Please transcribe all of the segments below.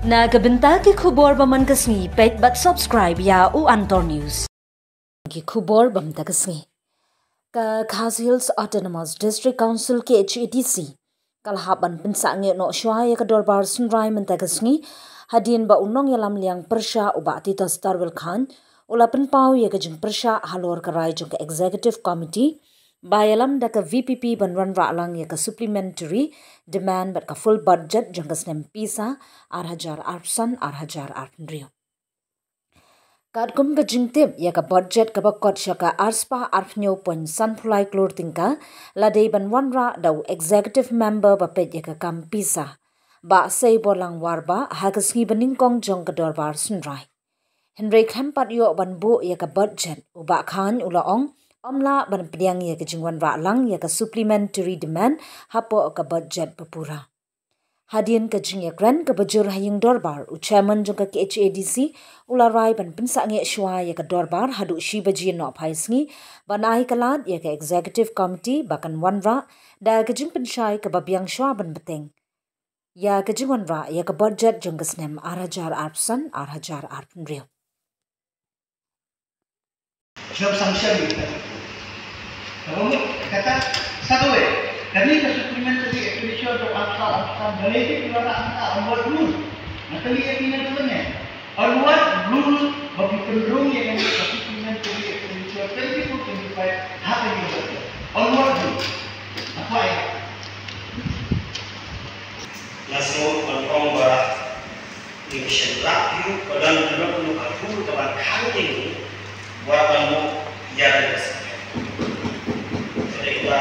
Na kabenta ki khubor baman kasngi pet but subscribe ya u Antor News. Ki khubor bam ta kasngi. Ka Khas Hills Autonomous District Council ke HADC kalhaban pensange no shwa ya ka dorbar sunrai man ta kasngi hadin ba unong yalam liang persha uba tita Starwell Khan ulapan pau ya ka jing persha halor karai jong ka executive committee bayalam da ka VPP banwan ralang ya ka supplementary demand but ka full budget jong ka snem pisa arhajar arpsan arhajar arpnrio kadkum ka jingtip ya ka budget ka bakot shaka arspa arpnyo pon sunfly klor tingka ladei banwan ra daw executive member ba pet ya ka kam pisa ba sei bolang warba hagasngi baningkong jong ka dorbar sunrai Henry Khampat yo banbu ya ka budget uba khan ulaong omla ban pediang ya ke jingwan ra lang ya ka supplementary demand hapo ka budget papura hadin ka jing ya gran ka bajur haying dorbar u chairman jong ka HADC ula rai ban pinsange shwa ya ka dorbar hadu shibaji no phaisngi banai kalat ya ka executive committee bakan wanra da ka jing penshai ka babyang shwa ban beteng ya ka jingwan ra ya ka budget jong ka snem arhajar arpsan arhajar arpnrio job sanction gitu. Kalau kata satu kami ke supplementary expenditure untuk apa boleh keluar angka awal dulu. Nanti lihat ini dulunya. Awal dulu bagi cenderung yang supplementary expenditure 2025 apa yang betul. Awal dulu. Apa ya? Nasional kontrol barat division rapi pada dalam aku telah kali ini walaupun jadi kita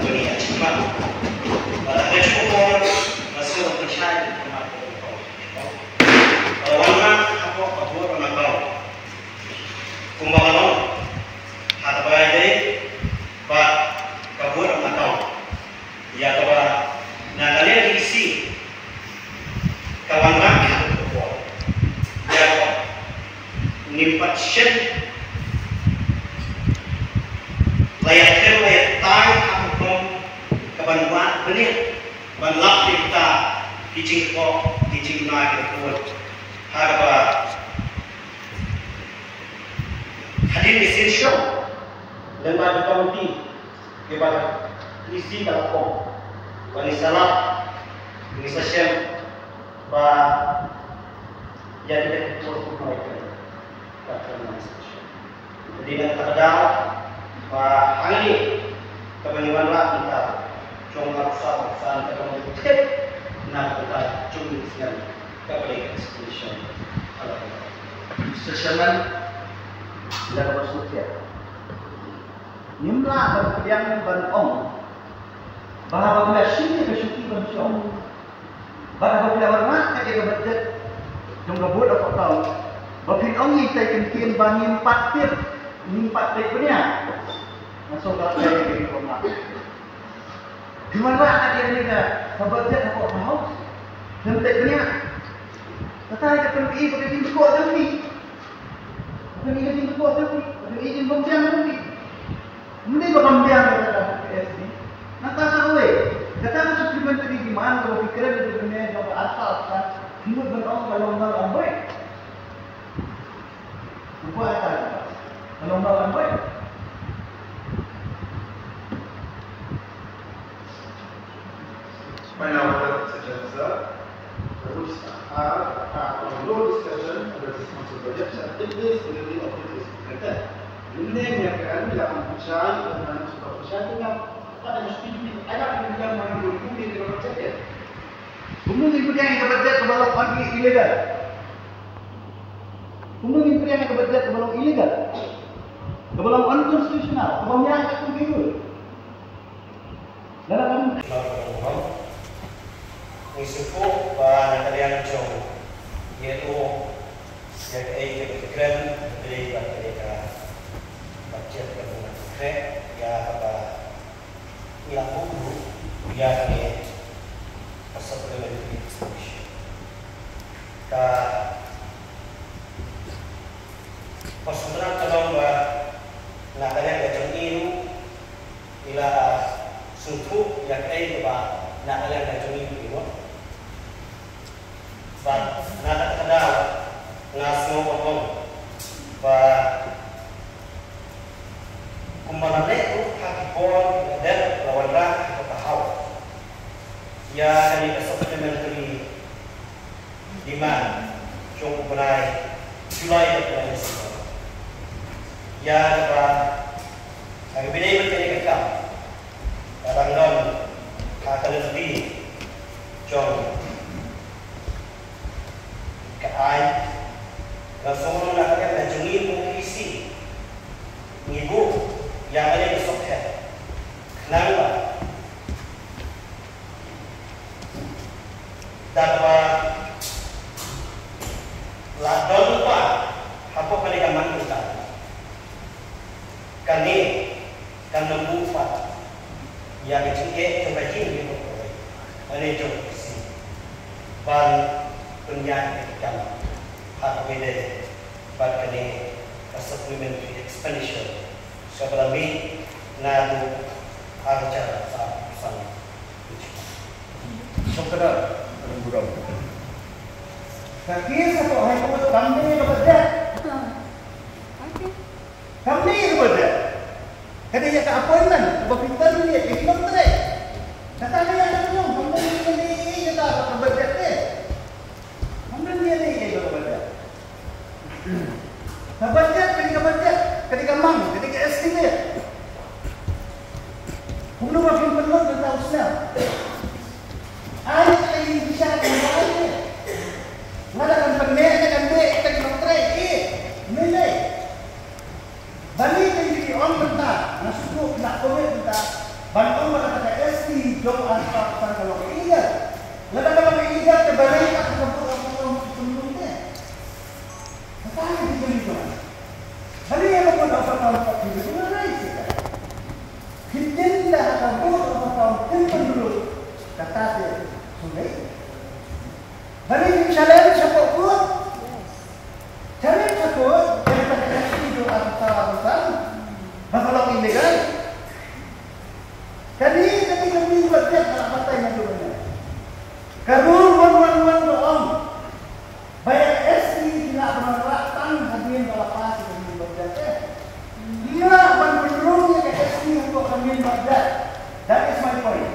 berikan cepat pada ekspor masuk percaya warna apa orang tahu kumbalan ada bayi pak kabur orang tahu ya kawan nah kalian isi kawan rakyat ya nimpat shen layak tay aku kom kebantuan benih banlak kita kijing naik kuat harga hadir mesin show dan pada komiti kepada isi kalkom wani salah ini session ba jadi ketua mereka jadi nak terdapat hari ini kebenaran lah kita cuma usaha terlalu kecil nak kita cuma dengan kebenaran execution sesaman dan bersucia nimla berpiang berong bahawa bila sini bersuci bersuci bahawa bila warna kerja budget jumlah buat apa tahu bapin ong ini saya kemkin bangin patir nimpat baiknya masuk ke dalam ini rumah. Di mana ada ini dah? Budget apa tahu? Nantinya, tetapi kepentingan pakai pintu kuat tadi. Kepentingan pintu kuat tadi. Kepentingan izin pembiang tadi. Mending kau pembiang kata PSD. Nanti sahaja. Kata supplementary di mana kalau pikiran itu benar kalau asal kan, hidup berong kalau baik. Apa ada? Kalau baik. Final agenda which are no discussion on the responsible budget and it is really objectives content. Ini yang akan dilakukan dengan supervision dengan pada mesti ada yang mengikuti di dalam budget. Umum ikuti yang budget kebalong pagi ilegal. Umum ikuti yang budget kebalong ilegal. Kebalong unconstitutional. Kebalong yang akan begitu. Dalam Isupo ba nakalian jong yaitu yang kebetulan dari mereka budget yang mengatur ya apa yang dulu ya ni supplementary expenditure ka pasukan kalau ba nakalian jong iru ila suntu yang ba nakalian jong iru But nakakadaw nga sumupon ba kung manalek hakipon dan lawala katahaw ya kanina supplementary demand yung kunay July na kunay na siguro ya ba ang binibig kanina ka parang nun kakalunti yung kaay nasuno na kaya na jungin mong isi ngibu yang ada di sokhet kenapa dapat ladon lupa apa mereka mantukan kani kan membuat yang cengke coba jin gitu ada coba isi ban penyakit kan hak beda ban kani supplementary expenditure sebelum nadu arca sang Saudara, bergurau. Kaki satu hari itu kami bekerja. Kami bekerja. Kadang yang keapanan, berpintar ni, ikut teri. Kata ni yang tu, kami ni kita bekerja ni. Kami ni kita bekerja. Bekerja, ketika mang, ketika estimate. Hulu makin penuh tentang usaha. Ayat ini bisa kembali. Ngadakan pendek kan dek kan dokter nilai. Balik ini on bentar, masuk nak komen bentar. Bantu mereka SD jom asal kalau ingat. Ngadakan ingat terbalik aku kampung sebelumnya. Apa yang dibeli tuan? Balik yang aku dapat tahu di mana sih? Hinda kampung apa tahu tempat dulu. Kata dia. Balik challenge siapa pun, challenge siapa pun yang tak kasih itu antara bakal illegal. Jadi kami buatnya kalau mata yang itu benar. Karun wan doang. Bayar SD tidak menerapkan hadirin kalau pas kami buatnya. Dia menurunnya ke SD untuk kami buatnya. That is my point.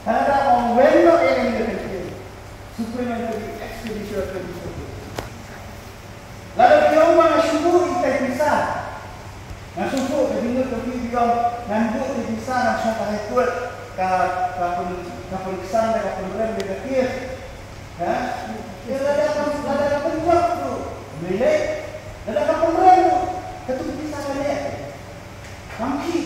Ada orang weno yang ini supplementary expenditure lalu dia orang syukur kita bisa syukur ketika dia nanduk di bisa langsung pakai kuat ke pemeriksaan dan pemberian negatif ya dia ada penjual tu milik ada pemberian tu ketuk bisa dia mangki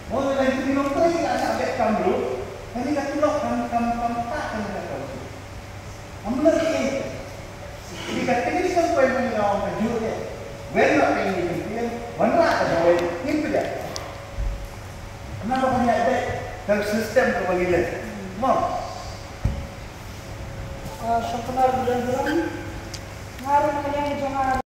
mau lagi di dokter tidak sampai kamu ini kata loh kamu tak kena tahu. Kamu lagi. Jadi kata ini kan poin yang orang kejut ya. When nak ini mana ada poin ini dia. Kenapa banyak ada dalam sistem pemanggilan? Mau? Syukur bulan-bulan ngaruh yang jangan